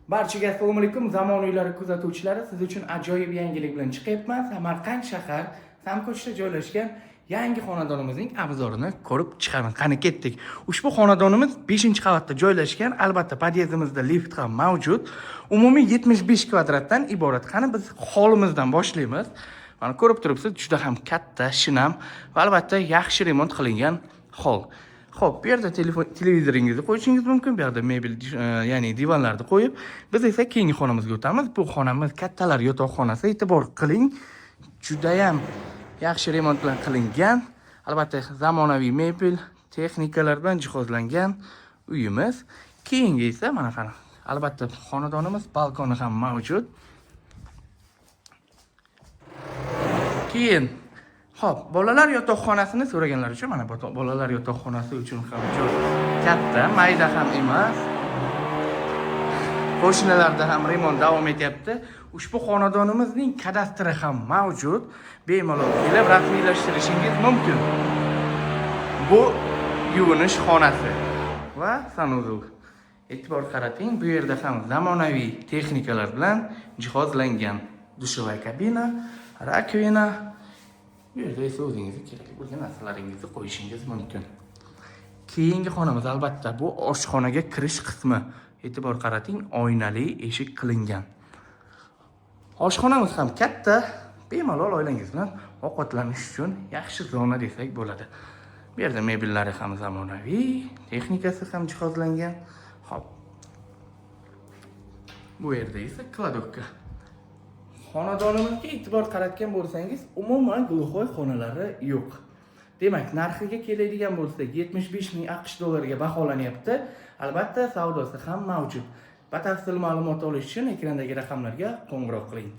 Barchaga assalomu alaykum. Zamon uylari kuzatuvchilari, siz uchun ajoyib yangilik bilan chiqyapman. Samarqand shahar Samko'chda joylashgan yangi xonadonimizning obzorini ko'rib chiqamiz. Qani ketdik. Ushbu xonadonimiz 5-qavatda joylashgan. Albatta, podyezdimizda lift ham mavjud. Umumiy 75 kvadratdan iborat. Qani biz holimizdan boshlaymiz. Mana ko'rib turibsiz, juda ham katta, shinam va albatta yaxshi remont qilingan hol. Xo'p, bu yerda televizoringizni qo'yishingiz mumkin, bu yerda mebel, ya'ni divanlarni qo'yib, biz esa keyingi xonamizga o'tamiz. Bu xonamiz kattalar yotoqxonasi, e'tibor qiling. Juda ham yaxshi remont bilan qilingan. Albatta, zamonaviy mebel, texnikalar bilan jihozlangan uyimiz. Keyingi esa mana qani. Albatta, xonadonimiz balkoni ham mavjud. Keyin Xo'p, bolalar yotoqxonasini so'raganlar uchun mana bolalar yotoqxonasi uchun ham joy katta, mayda ham emas. Qo'shnilarda ham remont davom etyapti. Ushbu xonadonimizning kadastri ham mavjud. Bemalol kelib rasmiylashtirishingiz mumkin. Bu yuvinish xonasi va sanuzul. E'tibor qarating, bu yerda ham zamonaviy texnikalar bilan jihozlangan dushovay kabina, rakvina. Bu yerda esa o'zingizga kerakli bo'lgan narsalaringizni qo'yishingiz mumkin. Keyingi xonamiz albatta bu oshxonaga kirish qismi. E'tibor qarating, oynali eshik qilingan. Oshxonamiz ham katta, bemalol oilangiz bilan ovqatlanish uchun yaxshi zona desak bo'ladi. Bu yerda mebellari ham zamonaviy, texnikasi ham jihozlangan. Xo'p. Bu yerda esa kladovka. Xonadonimizga e'tibor qaratgan bo'lsangiz, umuman gulxo'y xonalari yo'q. Demak, narxiga keladigan bo'lsak, 75 ming AQSh dollariga baholanyapti. Albatta, savdosi ham mavjud. Batafsil ma'lumot olish uchun ekrandagi raqamlarga qo'ng'iroq qiling.